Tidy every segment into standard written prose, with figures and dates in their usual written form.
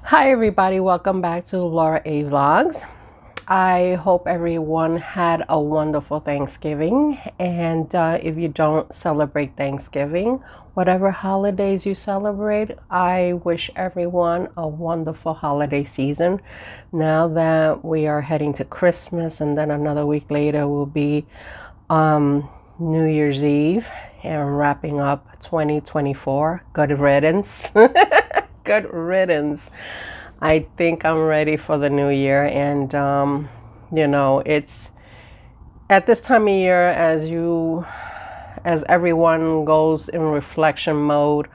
Hi everybody, welcome back to Laura A Vlogs. I hope everyone had a wonderful Thanksgiving, and if you don't celebrate Thanksgiving, whatever holidays you celebrate, I wish everyone a wonderful holiday season. Now that we are heading to Christmas, and then another week later will be New Year's Eve, and wrapping up 2024. Good riddance. Good riddance. I think I'm ready for the new year, and it's at this time of year as everyone goes in reflection mode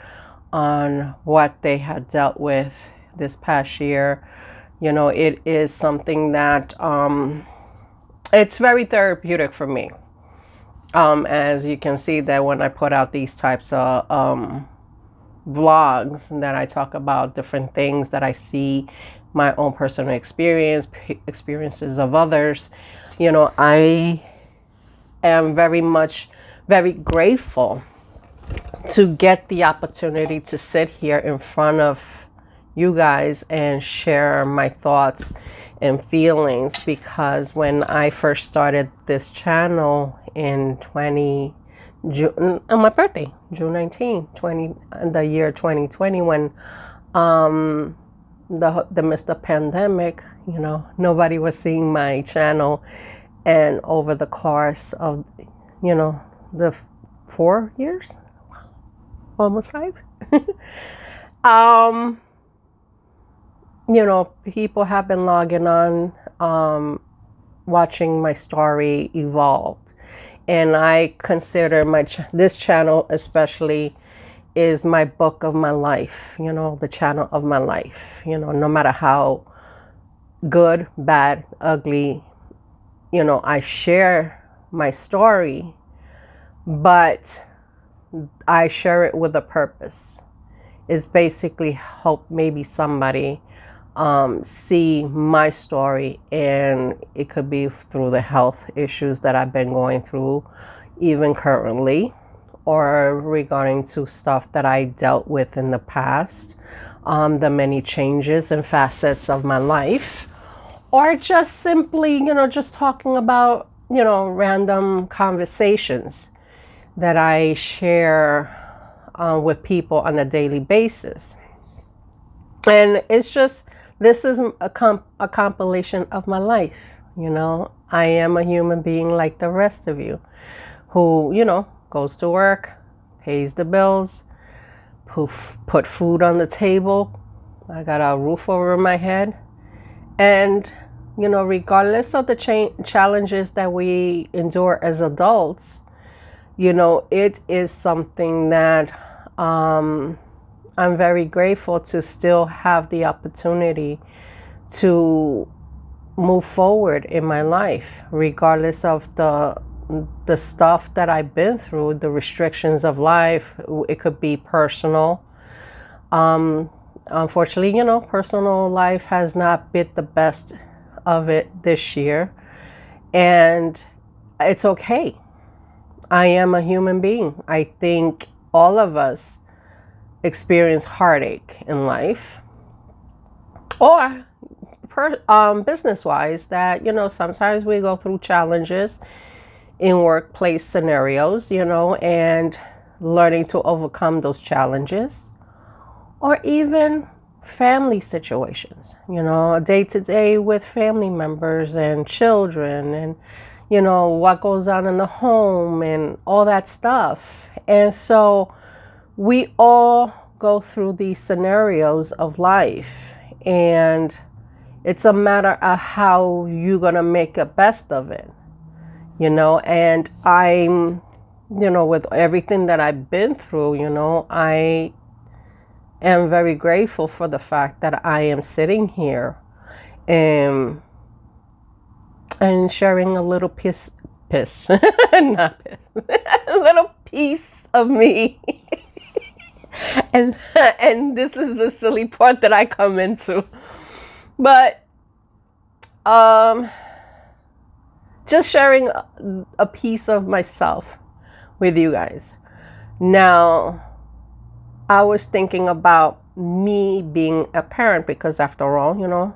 on what they had dealt with this past year. It is something that it's very therapeutic for me. As you can see that when I put out these types of vlogs that I talk about different things that I see, my own personal experiences of others, I am very grateful to get the opportunity to sit here in front of you guys and share my thoughts and feelings, because when I first started this channel in June, on my birthday, June 19, the year 2020, when the midst of pandemic, nobody was seeing my channel. And over the course of, the 4 years, almost 5, people have been logging on, watching my story evolved. And I consider this channel especially is my book of my life, the channel of my life. No matter how good, bad, ugly, I share my story, but I share it with a purpose. It's basically help maybe somebody see my story, and it could be through the health issues that I've been going through even currently, or regarding to stuff that I dealt with in the past, the many changes and facets of my life, or just simply, just talking about, random conversations that I share with people on a daily basis. And it's just, this is a compilation of my life. I am a human being like the rest of you who, goes to work, pays the bills, put food on the table. I got a roof over my head. And, regardless of the challenges that we endure as adults, it is something that I'm very grateful to still have the opportunity to move forward in my life, regardless of the stuff that I've been through, the restrictions of life. It could be personal. Unfortunately, personal life has not been the best of it this year, and it's okay. I am a human being. I think all of us experience heartache in life, or business-wise, that sometimes we go through challenges in workplace scenarios, and learning to overcome those challenges, or even family situations, day to day with family members and children, and what goes on in the home and all that stuff. And so we all go through these scenarios of life, and it's a matter of how you're going to make the best of it, and I'm, with everything that I've been through, I am very grateful for the fact that I am sitting here and sharing a little not piss, a little piece of me. And this is the silly part that I come into. But just sharing a piece of myself with you guys. Now, I was thinking about me being a parent, because after all,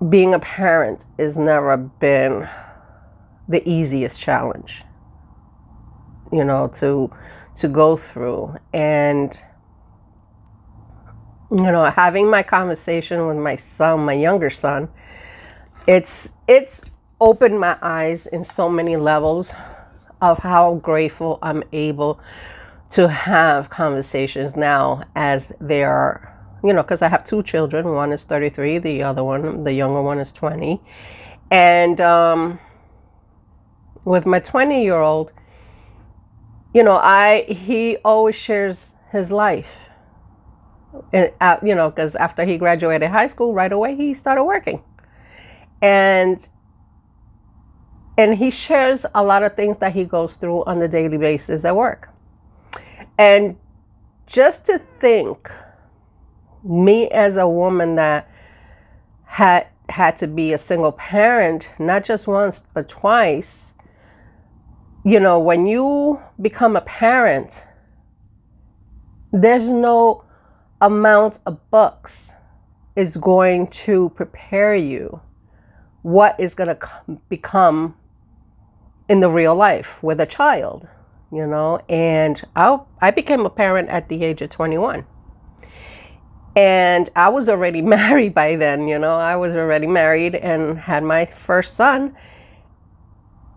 being a parent has never been the easiest challenge, to go through. And, having my conversation with my son, my younger son, it's opened my eyes in so many levels of how grateful I'm able to have conversations now, as they are, because I have two children. One is 33, the younger one is 20. And with my 20-year-old, he always shares his life. And, because after he graduated high school, right away he started working. And he shares a lot of things that he goes through on a daily basis at work. And just to think, me as a woman that had to be a single parent, not just once, but twice, when you become a parent, there's no amount of books is going to prepare you what is going to become in the real life with a child, and I became a parent at the age of 21. And I was already married by then, I was already married and had my first son.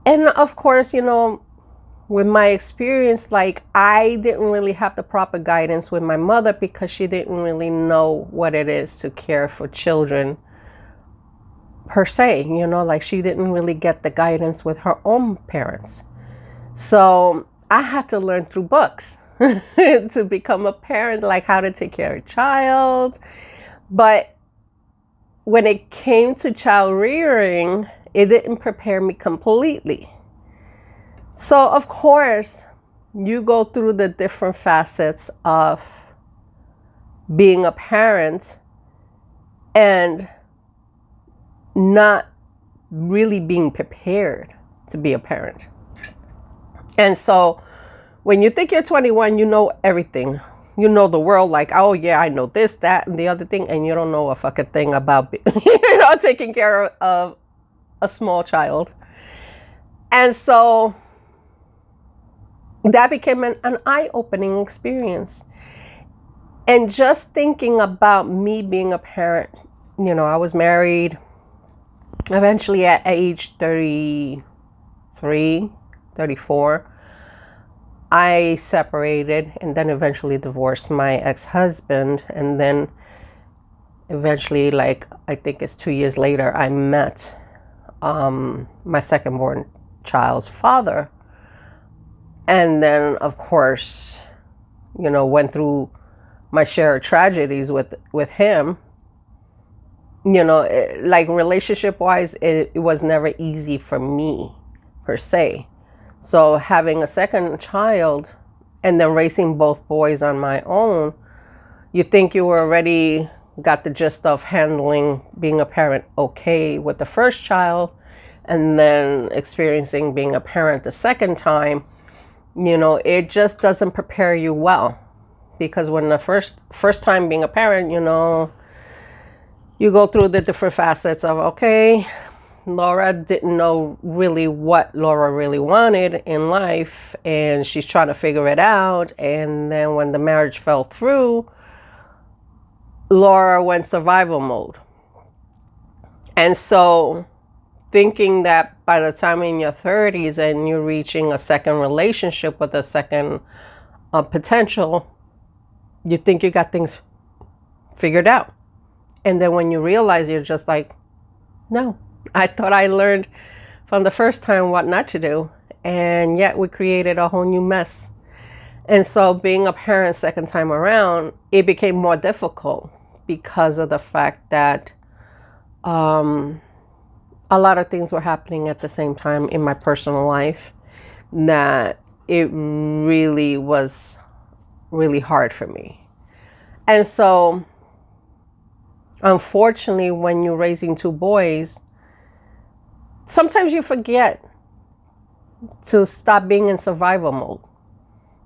And of course, with my experience, I didn't really have the proper guidance with my mother, because she didn't really know what it is to care for children per se, she didn't really get the guidance with her own parents. So I had to learn through books to become a parent, like how to take care of a child. But when it came to child rearing, it didn't prepare me completely. So of course, you go through the different facets of being a parent and not really being prepared to be a parent. And so when you think you're 21, you know everything. You know the world, oh yeah, I know this, that, and the other thing, and you don't know a fucking thing about taking care of a small child. And so that became an eye-opening experience. And just thinking about me being a parent, I was married eventually at age 33, 34. I separated and then eventually divorced my ex-husband. And then eventually, I think it's 2 years later, I met my second-born child's father. And then, of course, went through my share of tragedies with him. Relationship-wise, it was never easy for me, per se. So having a second child and then raising both boys on my own, you think you already got the gist of handling being a parent okay with the first child, and then experiencing being a parent the second time, it just doesn't prepare you well. Because when the first time being a parent, you go through the different facets of, okay, Laura didn't know really what Laura really wanted in life, and she's trying to figure it out. And then when the marriage fell through, Laura went survival mode. And so thinking that by the time in your 30s and you're reaching a second relationship with a second potential, you think you got things figured out. And then when you realize, you're just like, no, I thought I learned from the first time what not to do. And yet we created a whole new mess. And so being a parent second time around, it became more difficult because of the fact that a lot of things were happening at the same time in my personal life, that it really was really hard for me. And so unfortunately, when you're raising two boys, sometimes you forget to stop being in survival mode.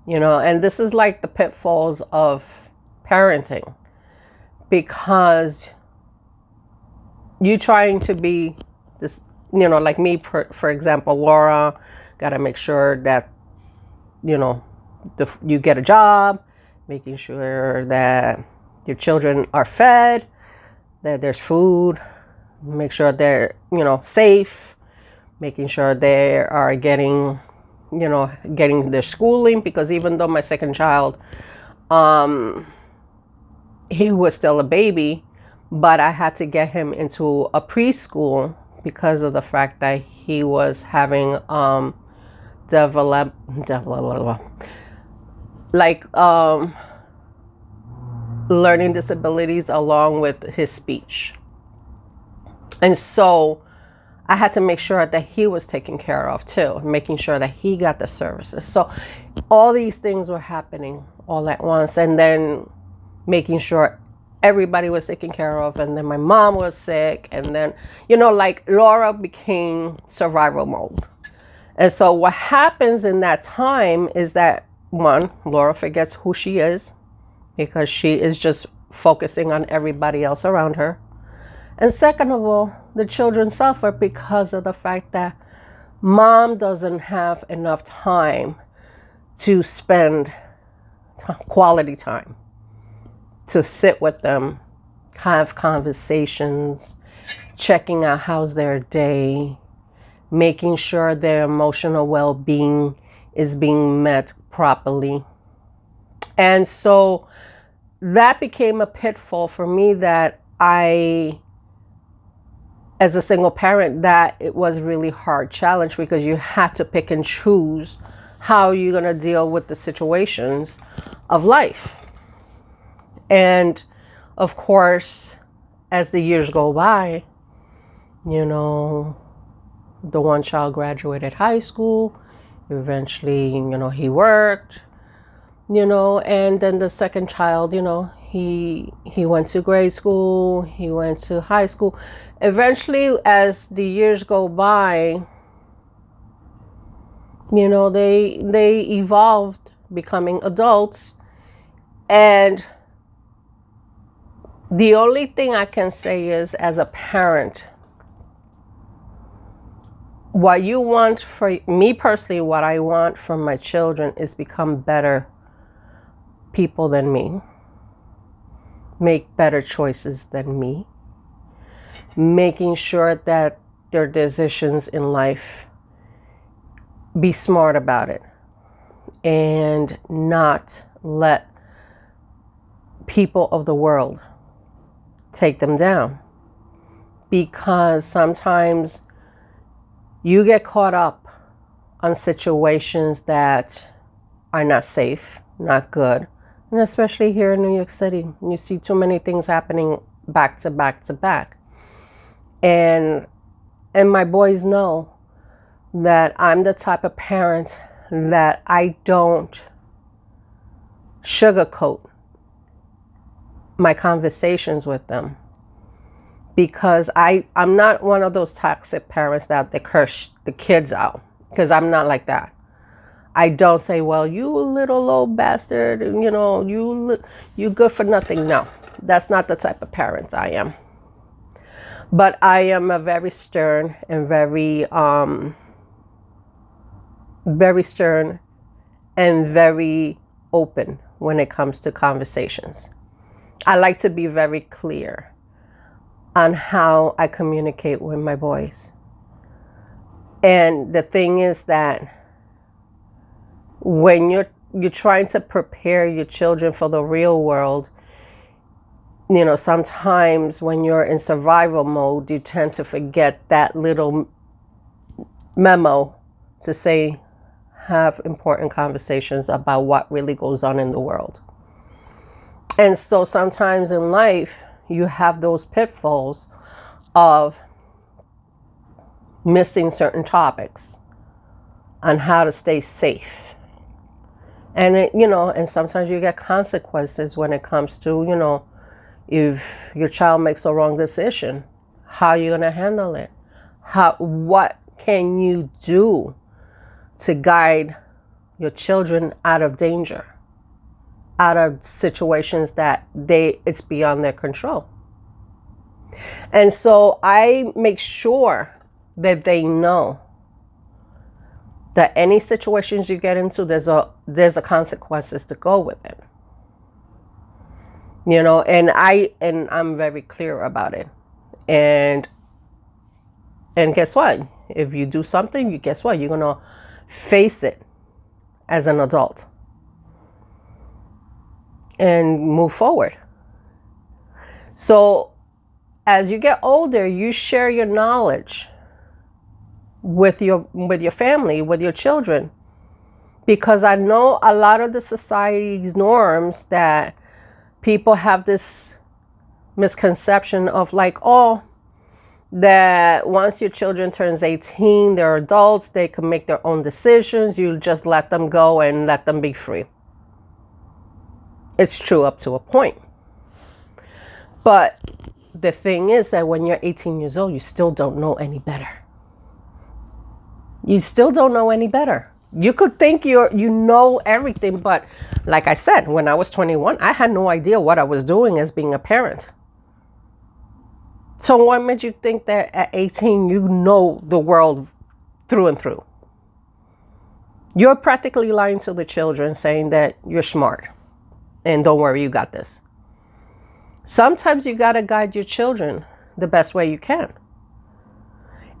And this is like the pitfalls of parenting, because you trying to be this, like me, for example, Laura, got to make sure that, you get a job, making sure that your children are fed, that there's food, make sure they're, safe, making sure they are getting their schooling, because even though my second child, he was still a baby, but I had to get him into a preschool because of the fact that he was having learning disabilities along with his speech. And so I had to make sure that he was taken care of too, making sure that he got the services. So all these things were happening all at once, and then making sure everybody was taken care of. And then my mom was sick, and then, like Laura became survival mode. And so what happens in that time is that, one, Laura forgets who she is, because she is just focusing on everybody else around her. And second of all, the children suffer because of the fact that mom doesn't have enough time to spend quality time, to sit with them, have conversations, checking out how's their day, making sure their emotional well-being is being met properly. And so that became a pitfall for me, that as a single parent, that it was a really hard challenge, because you had to pick and choose how you're going to deal with the situations of life. And of course, as the years go by, the one child graduated high school, eventually, he worked, and then the second child, he went to grade school, he went to high school. Eventually, as the years go by, they evolved, becoming adults. And the only thing I can say is, as a parent, what you want for me personally, what I want from my children is become better people than me, make better choices than me, making sure that their decisions in life, be smart about it, and not let people of the world take them down. Because sometimes you get caught up on situations that are not safe, not good. And especially here in New York City, you see too many things happening back to back to back. And my boys know that I'm the type of parent that I don't sugarcoat my conversations with them, because I'm not one of those toxic parents that they curse the kids out, because I'm not like that. I don't say, well, you little old bastard, you good for nothing. No, that's not the type of parent I am. But I am a very stern and very stern and very open when it comes to conversations. I like to be very clear on how I communicate with my boys. And the thing is that when you're trying to prepare your children for the real world, sometimes when you're in survival mode, you tend to forget that little memo to say, have important conversations about what really goes on in the world. And so sometimes in life, you have those pitfalls of missing certain topics on how to stay safe. And and sometimes you get consequences when it comes to, if your child makes a wrong decision, how are you going to handle it? What can you do to guide your children out of danger, out of situations that it's beyond their control. And so I make sure that they know that any situations you get into, there's a consequences to go with it. You know, and I'm very clear about it. And guess what? If you do something, guess what? You're gonna face it as an adult and move forward. So as you get older, you share your knowledge with your family, with your children, because I know a lot of the society's norms that people have this misconception of, like, oh, that once your children turns 18, they're adults, they can make their own decisions, you just let them go and let them be free. It's true up to a point. But the thing is that when you're 18 years old, you still don't know any better. You still don't know any better. You could think you know everything, but like I said, when I was 21, I had no idea what I was doing as being a parent. So what made you think that at 18 you know the world through and through? You're practically lying to the children, saying that you're smart and don't worry, you got this. Sometimes you got to guide your children the best way you can.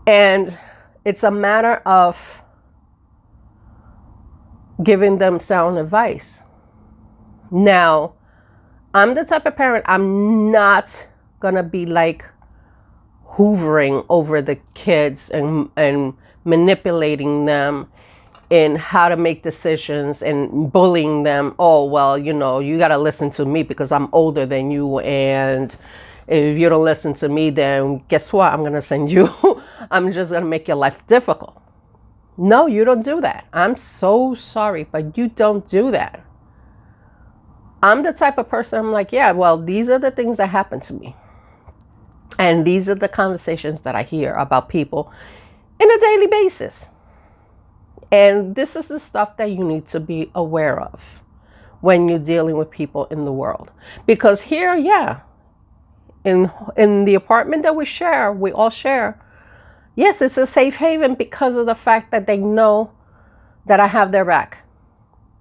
And it's a matter of giving them sound advice. Now, I'm the type of parent, I'm not going to be like hoovering over the kids and manipulating them in how to make decisions and bullying them. Oh, well, you know, you got to listen to me because I'm older than you. And if you don't listen to me, then guess what? I'm going to send you. I'm just going to make your life difficult. No, you don't do that. I'm so sorry, but you don't do that. I'm the type of person, I'm like, yeah, well, these are the things that happen to me. And these are the conversations that I hear about people on a daily basis. And this is the stuff that you need to be aware of when you're dealing with people in the world. Because here, yeah, in the apartment that we all share, yes, it's a safe haven because of the fact that they know that I have their back.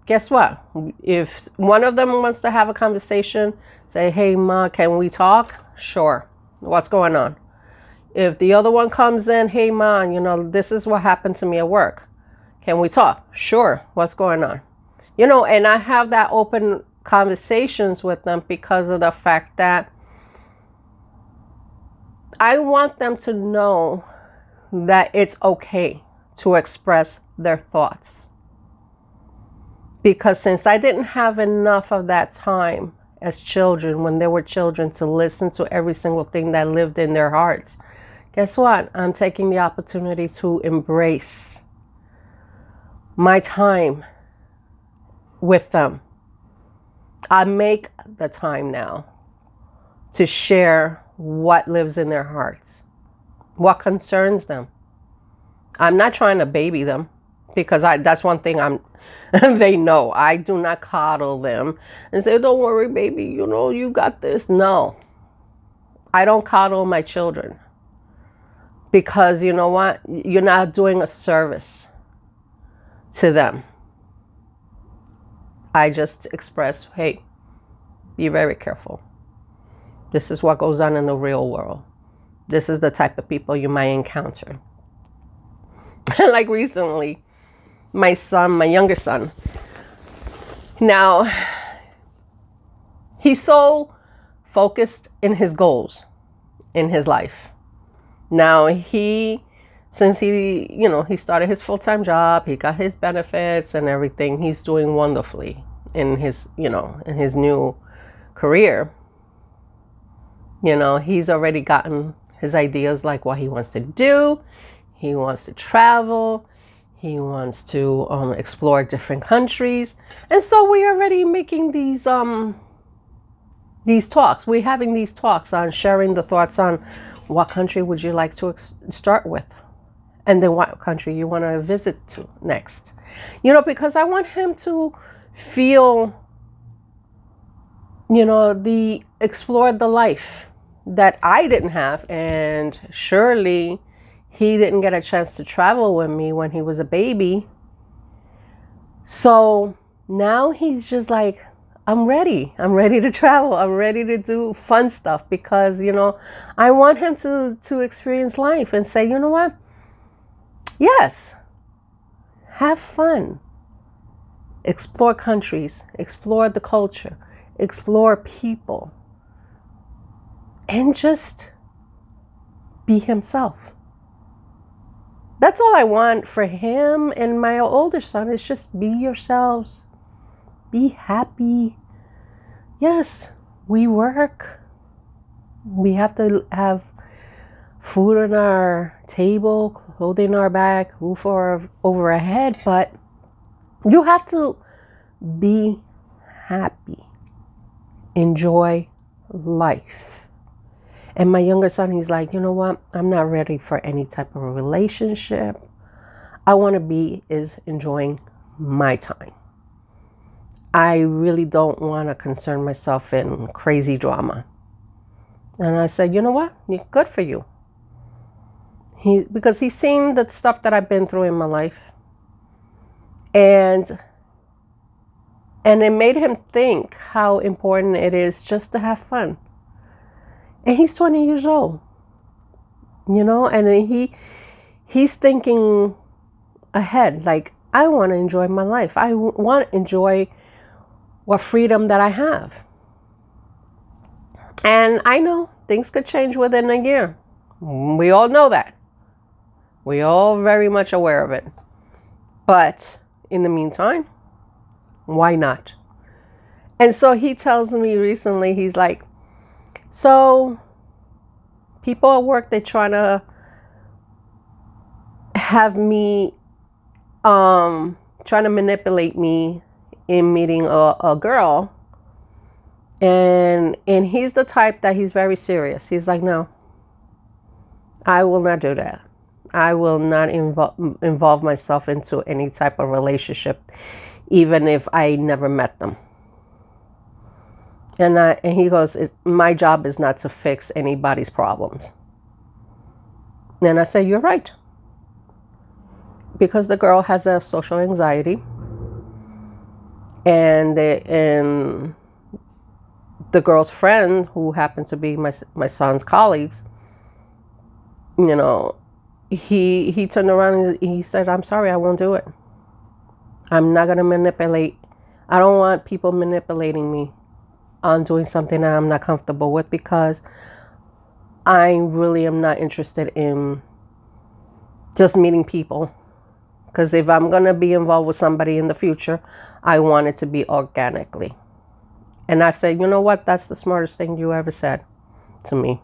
Guess what? If one of them wants to have a conversation, say, hey, Ma, can we talk? Sure. What's going on? If the other one comes in, hey, Ma, you know, this is what happened to me at work. Can we talk? Sure. What's going on? You know, and I have that open conversations with them because of the fact that I want them to know that it's okay to express their thoughts. Because since I didn't have enough of that time as children, when they were children, to listen to every single thing that lived in their hearts, guess what? I'm taking the opportunity to embrace my time with them. I make the time now to share what lives in their hearts, what concerns them. I'm not trying to baby them, because that's one thing they know. I do not coddle them and say, don't worry, baby, you know, you got this. No, I don't coddle my children, because you know what? You're not doing a service to them. I just express, hey, be very careful. This is what goes on in the real world. This is the type of people you might encounter. Like recently, my younger son, now, he's so focused in his goals in his life. Now, since he started his full-time job, he got his benefits and everything, he's doing wonderfully in his new career. You know, he's already gotten his ideas, like what he wants to do. He wants to travel. He wants to explore different countries. And so we're already making these talks. We're having these talks on sharing the thoughts on what country would you like to start with And then what country you want to visit to next? Because I want him to feel, explore the life that I didn't have. And surely he didn't get a chance to travel with me when he was a baby. So now he's just like, I'm ready. I'm ready to travel. I'm ready to do fun stuff because, I want him to experience life and say, you know what? Yes, have fun. Explore countries, explore the culture, explore people, and just be himself. That's all I want for him and my older son is just be yourselves. Be happy. Yes, we work. We have to have food on our table, clothing on our back, roof over our head, but you have to be happy. Enjoy life. And my younger son, he's like, you know what? I'm not ready for any type of a relationship. I want to be is enjoying my time. I really don't want to concern myself in crazy drama. And I said, you know what? Good for you. Because he's seen the stuff that I've been through in my life. And it made him think how important it is just to have fun. And he's 20 years old, and he's thinking ahead. Like, I want to enjoy my life. I want to enjoy what freedom that I have. And I know things could change within a year. We all know that. We all very much aware of it. But in the meantime, why not? And so he tells me recently, he's like, so people at work, they're trying to have me, trying to manipulate me in meeting a girl. And he's the type that he's very serious. He's like, no, I will not do that. I will not involve myself into any type of relationship, even if I never met them. And he goes, my job is not to fix anybody's problems. And I said, you're right. Because the girl has a social anxiety. And the girl's friend, who happened to be my son's colleagues, he turned around and he said, I'm sorry, I won't do it. I'm not going to manipulate. I don't want people manipulating me on doing something that I'm not comfortable with, because I really am not interested in just meeting people. Because if I'm going to be involved with somebody in the future, I want it to be organically. And I said, you know what? That's the smartest thing you ever said to me.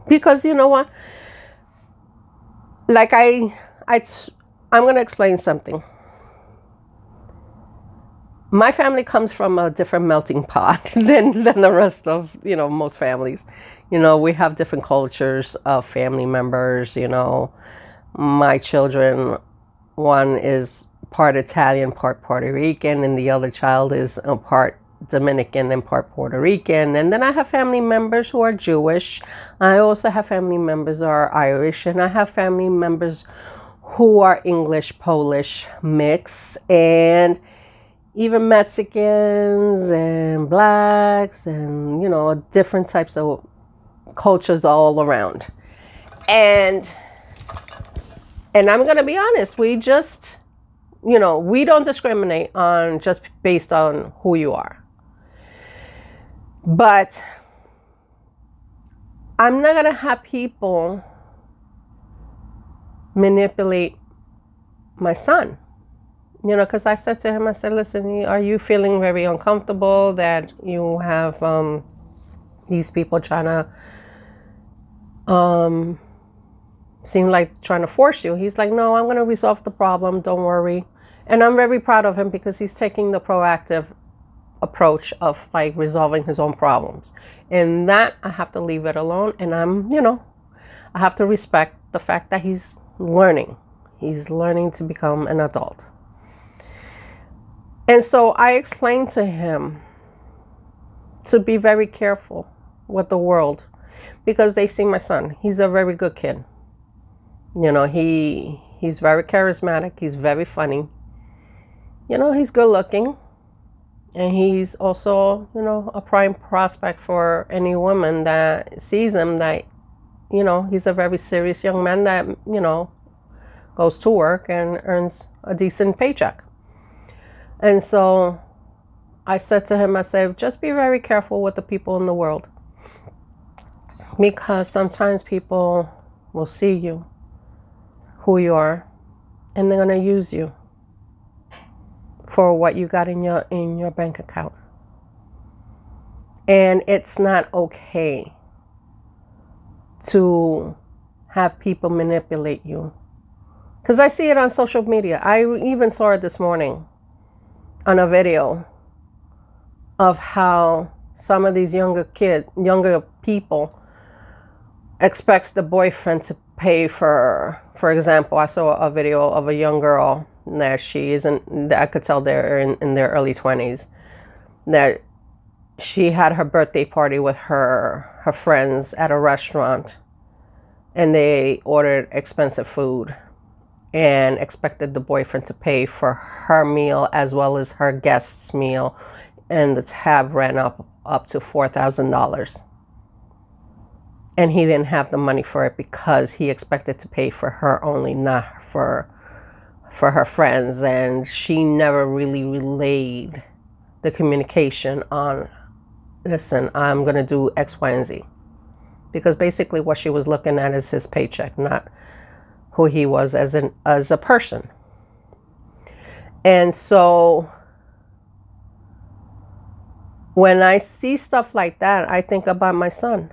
Because you know what? Like I'm going to explain something. My family comes from a different melting pot than the rest of, most families. We have different cultures of family members. My children, one is part Italian, part Puerto Rican, and the other child is a part Dominican and part Puerto Rican. And then I have family members who are Jewish. I also have family members who are Irish, and I have family members who are English, Polish mix, and even Mexicans and blacks and, different types of cultures all around. And I'm going to be honest, we just, we don't discriminate on just based on who you are. But I'm not going to have people manipulate my son. Because I said to him, I said, listen, are you feeling very uncomfortable that you have these people trying to seem like trying to force you? He's like, no, I'm going to resolve the problem. Don't worry. And I'm very proud of him because he's taking the proactive approach of like resolving his own problems. And that I have to leave it alone. And I have to respect the fact that he's learning. He's learning to become an adult. And so I explained to him to be very careful with the world, because they see my son. He's a very good kid. You know, he's very charismatic. He's very funny. You know, he's good looking. And he's also, you know, a prime prospect for any woman that sees him, that, you know, he's a very serious young man that, you know, goes to work and earns a decent paycheck. And so I said to him, I said, just be very careful with the people in the world, because sometimes people will see you, who you are, and they're going to use you for what you got in your bank account. And it's not okay to have people manipulate you, because I see it on social media. I even saw it this morning on a video of how some of these younger people expects the boyfriend to pay for example, I saw a video of a young girl that I could tell they're in their early 20s, that she had her birthday party with her friends at a restaurant, and they ordered expensive food and expected the boyfriend to pay for her meal as well as her guest's meal, and the tab ran up to $4,000. And he didn't have the money for it because he expected to pay for her only, not for her friends. And she never really relayed the communication on, listen, I'm going to do X, Y, and Z. Because basically what she was looking at is his paycheck, not who he was as a person. And so when I see stuff like that, I think about my son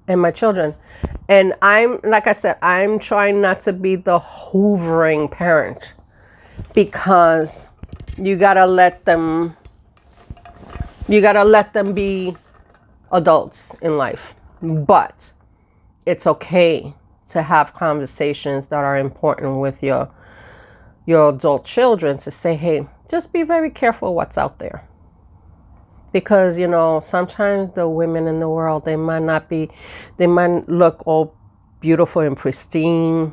and my children. And like I said, I'm trying not to be the hoovering parent, because you gotta let them be adults in life. But it's okay to have conversations that are important with your adult children, to say, hey, just be very careful what's out there. Because, you know, sometimes the women in the world, they might look all beautiful and pristine,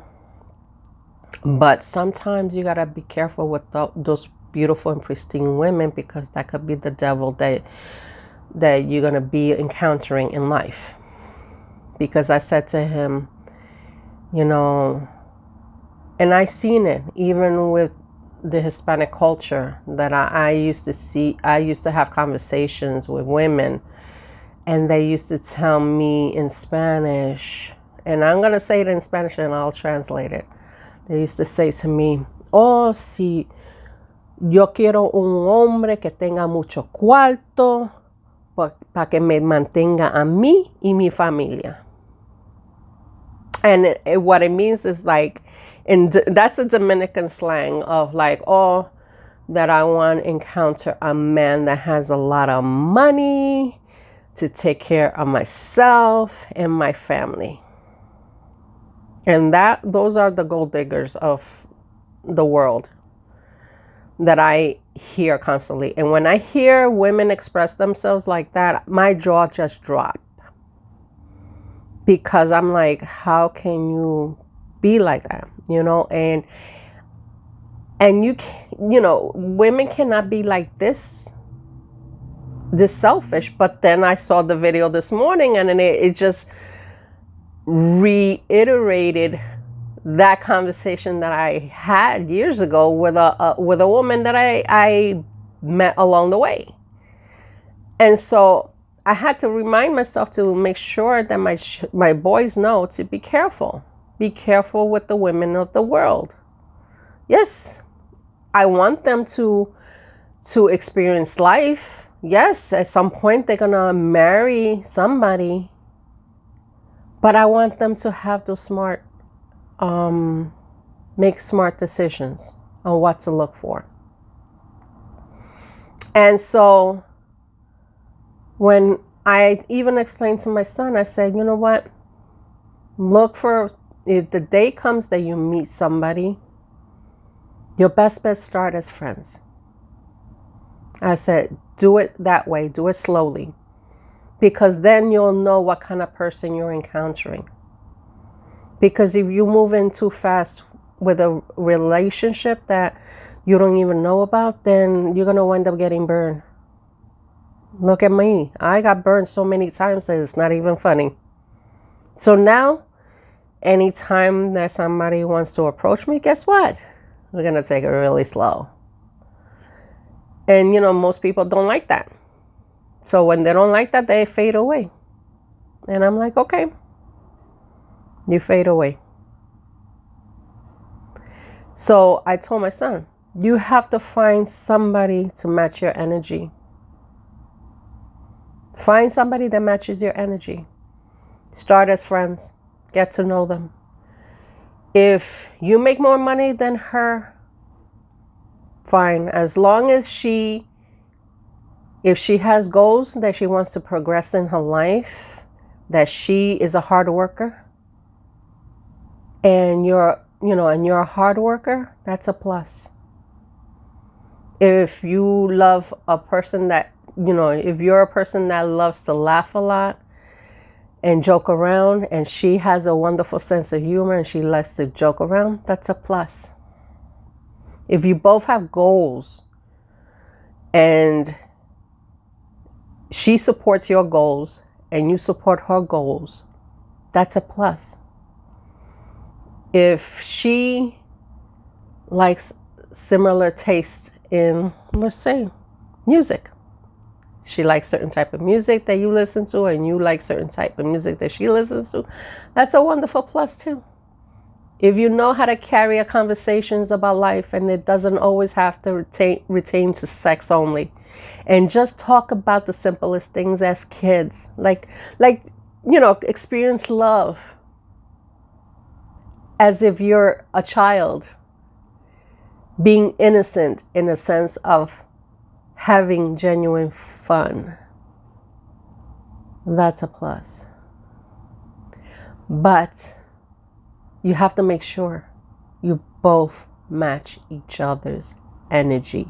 but sometimes you gotta be careful with those beautiful and pristine women, because that could be the devil that you're gonna be encountering in life. Because I said to him, you know, and I seen it even with the Hispanic culture, that I used to see. I used to have conversations with women, and they used to tell me in Spanish, and I'm going to say it in Spanish and I'll translate it. They used to say to me, oh, si yo quiero un hombre que tenga mucho cuarto para que me mantenga a mí y mi familia. And what it means is like, that's a Dominican slang of like, oh, that I want to encounter a man that has a lot of money to take care of myself and my family. And those are the gold diggers of the world that I hear constantly. And when I hear women express themselves like that, my jaw just drops. Because I'm like, how can you be like that? You know, and you know, women cannot be like this selfish. But then I saw the video this morning, and then it just reiterated that conversation that I had years ago with a woman that I met along the way. And so I had to remind myself to make sure that my boys know to be careful. Be careful with the women of the world. Yes, I want them to experience life. Yes, at some point they're gonna marry somebody, but I want them to have those make smart decisions on what to look for. And so when I even explained to my son, I said, you know what? Look for if the day comes that you meet somebody, your best bet start as friends. I said, do it that way. Do it slowly. Because then you'll know what kind of person you're encountering. Because if you move in too fast with a relationship that you don't even know about, then you're going to wind up getting burned. Look at me. I got burned so many times that it's not even funny. So now, anytime that somebody wants to approach me, guess what? We're going to take it really slow. And, most people don't like that. So when they don't like that, they fade away. And I'm like, okay, you fade away. So I told my son, you have to find somebody to match your energy. Find somebody that matches your energy. Start as friends. Get to know them. If you make more money than her, fine. As long as if she has goals that she wants to progress in her life, that she is a hard worker, and you're a hard worker, that's a plus. If you love a person that, if you're a person that loves to laugh a lot and joke around, and she has a wonderful sense of humor and she likes to joke around, that's a plus. If you both have goals and she supports your goals and you support her goals, that's a plus. If she likes similar tastes in, let's say, music, she likes certain type of music that you listen to and you like certain type of music that she listens to, that's a wonderful plus too. If you know how to carry conversations about life and it doesn't always have to retain to sex only, and just talk about the simplest things as kids, like experience love as if you're a child, being innocent in a sense of having genuine fun. That's a plus. But you have to make sure you both match each other's energy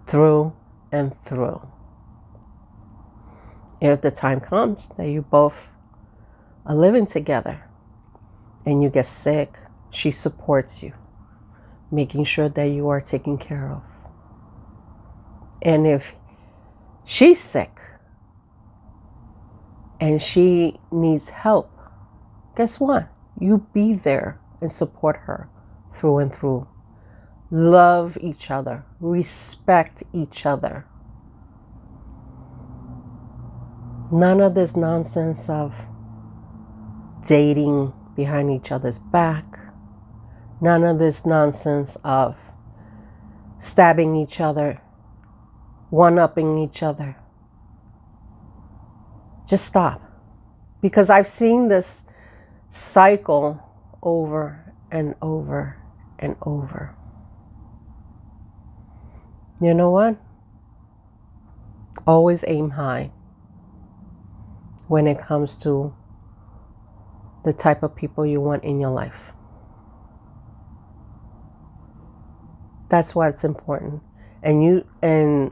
through and through. If the time comes that you both are living together and you get sick, she supports you, making sure that you are taken care of. And if she's sick and she needs help, guess what? You be there and support her through and through. Love each other. Respect each other. None of this nonsense of dating behind each other's back. None of this nonsense of stabbing each other, one-upping each other. Just stop. Because I've seen this cycle over and over and over. You know what? Always aim high when it comes to the type of people you want in your life. That's what's important. And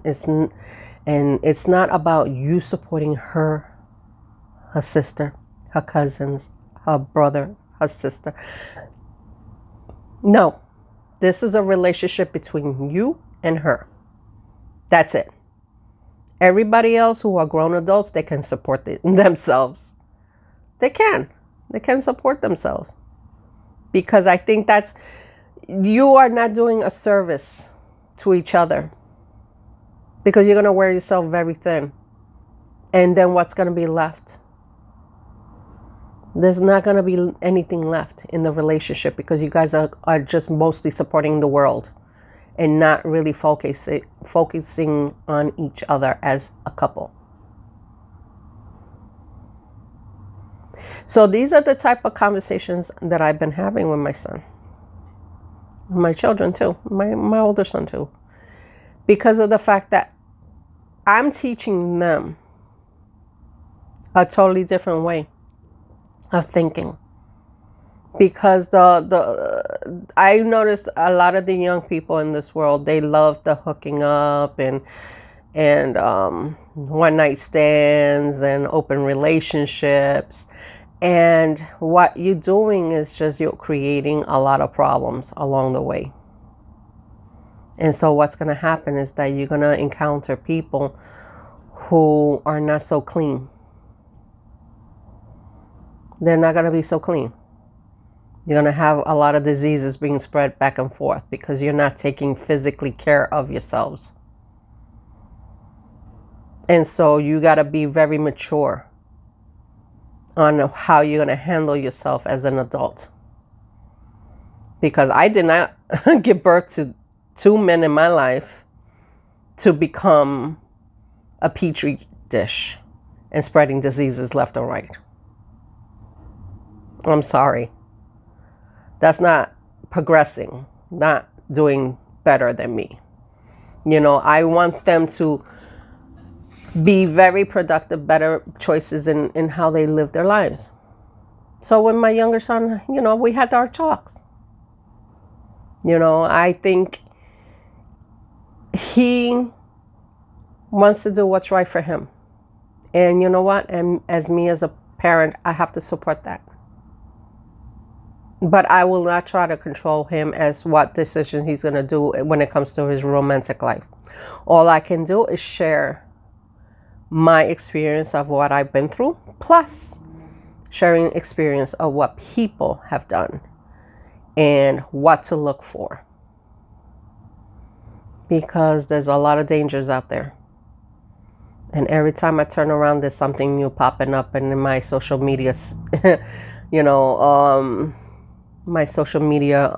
it's not about you supporting her sister, her cousins, her brother, her sister. No, this is a relationship between you and her. That's it. Everybody else who are grown adults, they can support themselves. They can support themselves. Because I think you are not doing a service to each other. Because you're going to wear yourself very thin. And then what's going to be left? There's not going to be anything left in the relationship because you guys are just mostly supporting the world and not really focusing on each other as a couple. So these are the type of conversations that I've been having with my son. My children too. My older son too. Because of the fact that I'm teaching them a totally different way of thinking. Because I noticed a lot of the young people in this world, they love the hooking up and one night stands and open relationships. And what you're doing is just you're creating a lot of problems along the way. And so what's going to happen is that you're going to encounter people who are not so clean. They're not going to be so clean. You're going to have a lot of diseases being spread back and forth because you're not taking physically care of yourselves. And so you got to be very mature on how you're going to handle yourself as an adult. Because I did not give birth to 2 men in my life to become a petri dish and spreading diseases left and right. I'm sorry. That's not progressing, not doing better than me. You know, I want them to be very productive, better choices in how they live their lives. So with my younger son, you know, we had our talks. You know, I think he wants to do what's right for him. And you know what? And as me as a parent, I have to support that. But I will not try to control him as what decision he's going to do when it comes to his romantic life. All I can do is share my experience of what I've been through, plus sharing experience of what people have done and what to look for. Because there's a lot of dangers out there. And every time I turn around, there's something new popping up in my social media, you know, my social media,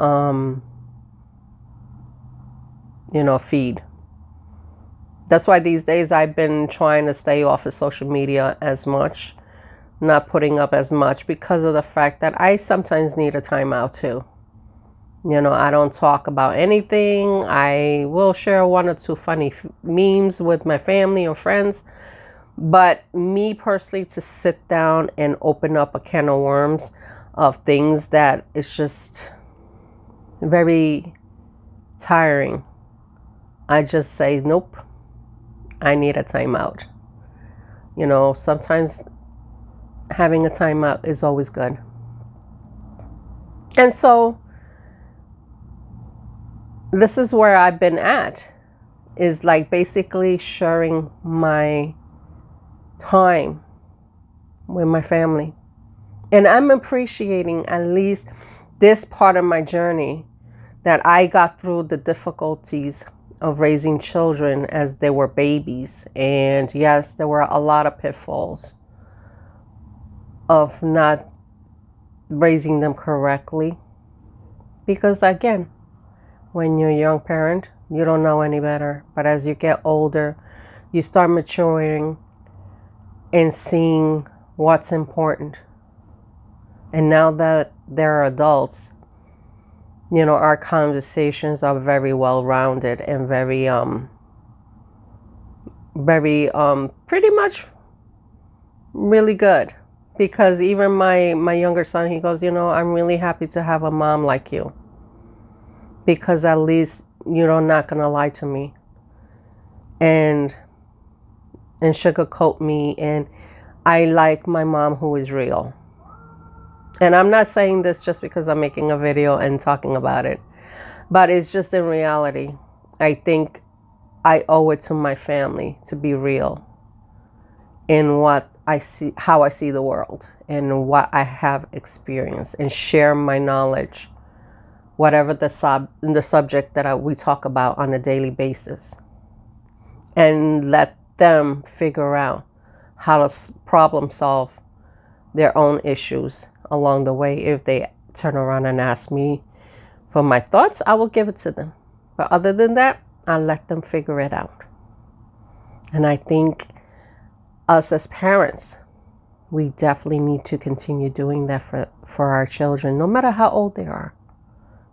you know, feed. That's why these days I've been trying to stay off of social media as much, not putting up as much, because of the fact that I sometimes need a timeout too. You know, I don't talk about anything. I will share 1 or 2 funny memes with my family or friends. But me personally, to sit down and open up a can of worms of things that is just very tiring, I just say, nope, I need a timeout. You know, sometimes having a timeout is always good. And so this is where I've been at, is like basically sharing my time with my family. And I'm appreciating at least this part of my journey, that I got through the difficulties of raising children as they were babies. And yes, there were a lot of pitfalls of not raising them correctly. Because again, when you're a young parent, you don't know any better. But as you get older, you start maturing and seeing what's important. And now that they're adults, you know, our conversations are very well-rounded and very pretty much really good. Because even my younger son, he goes, you know, I'm really happy to have a mom like you. Because at least you're not going to lie to me and sugarcoat me. And I like my mom who is real. And I'm not saying this just because I'm making a video and talking about it, but it's just in reality. I think I owe it to my family to be real in what I see, how I see the world, and what I have experienced, and share my knowledge, whatever the subject that we talk about on a daily basis, and let them figure out how to problem solve their own issues along the way. If they turn around and ask me for my thoughts, I will give it to them. But other than that, I'll let them figure it out. And I think us as parents, we definitely need to continue doing that for our children, no matter how old they are.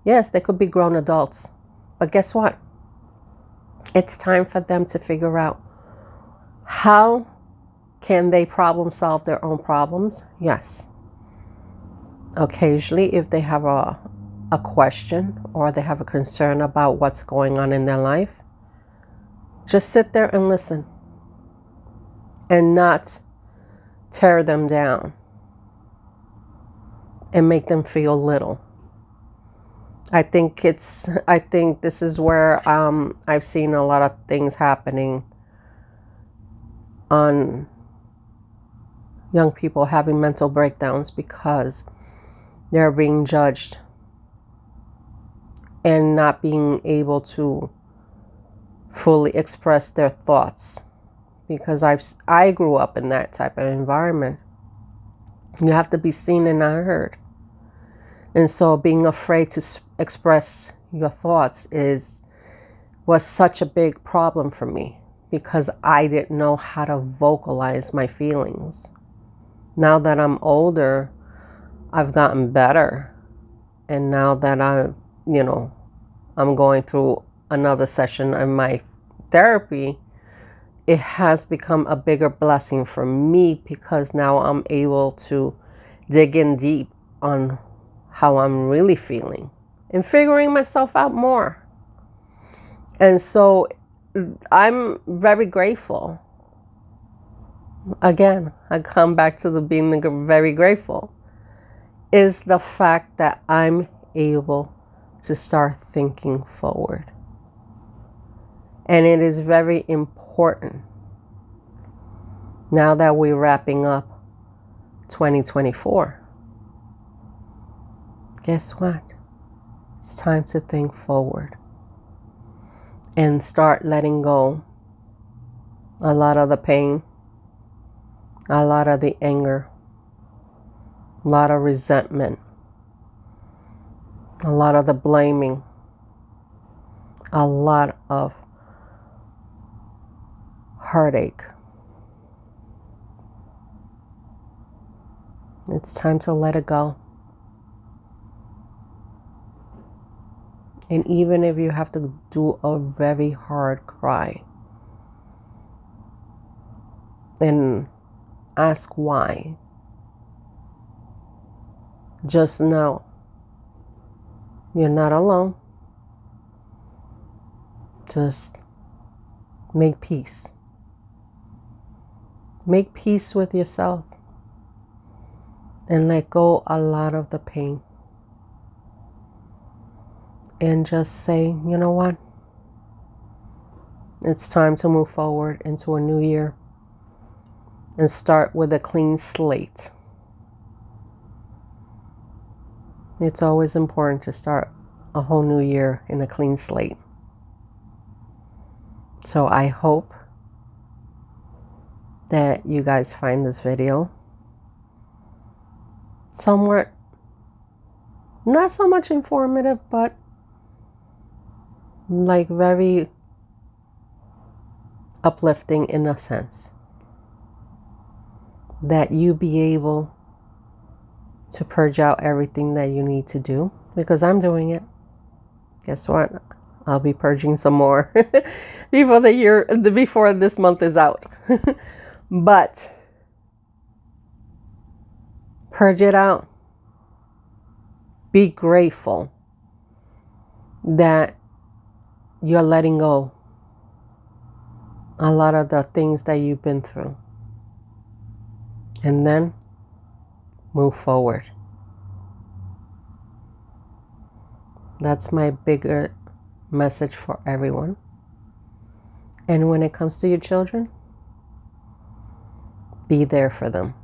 Yes, they could be grown adults, but guess what? It's time for them to figure out how can they problem solve their own problems. Yes. Occasionally, if they have a question or they have a concern about what's going on in their life, just sit there and listen and not tear them down and make them feel little. I think this is where I've seen a lot of things happening on young people having mental breakdowns because they're being judged and not being able to fully express their thoughts, because I grew up in that type of environment. You have to be seen and not heard. And so being afraid to express your thoughts was such a big problem for me, because I didn't know how to vocalize my feelings. Now that I'm older, I've gotten better. And now that I'm going through another session in my therapy, it has become a bigger blessing for me, because now I'm able to dig in deep on how I'm really feeling and figuring myself out more. And so I'm very grateful. Again, I come back to being very grateful, is the fact that I'm able to start thinking forward. And it is very important, now that we're wrapping up 2024. Guess what? It's time to think forward and start letting go a lot of the pain, a lot of the anger, a lot of resentment, a lot of the blaming, a lot of heartache. It's time to let it go. And even if you have to do a very hard cry and ask why, just know you're not alone. Just make peace. Make peace with yourself and let go a lot of the pain. And just say, you know what? It's time to move forward into a new year and start with a clean slate. It's always important to start a whole new year in a clean slate. So I hope that you guys find this video somewhat, not so much informative, but like very uplifting in a sense. That you be able to purge out everything that you need to do, because I'm doing it. Guess what? I'll be purging some more before this month is out. But purge it out. Be grateful that you're letting go a lot of the things that you've been through. And then move forward. That's my bigger message for everyone. And when it comes to your children, be there for them.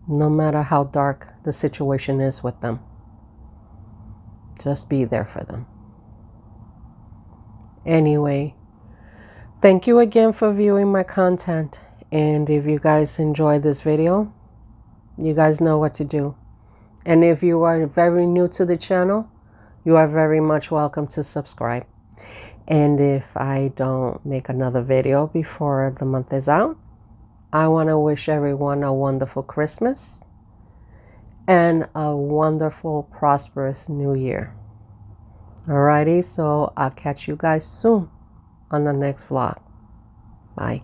No matter how dark the situation is with them, just be there for them. Anyway, thank you again for viewing my content. And if you guys enjoyed this video, you guys know what to do. And if you are very new to the channel, you are very much welcome to subscribe. And if I don't make another video before the month is out, I want to wish everyone a wonderful Christmas and a wonderful, prosperous New Year. Alrighty, so I'll catch you guys soon on the next vlog. Bye.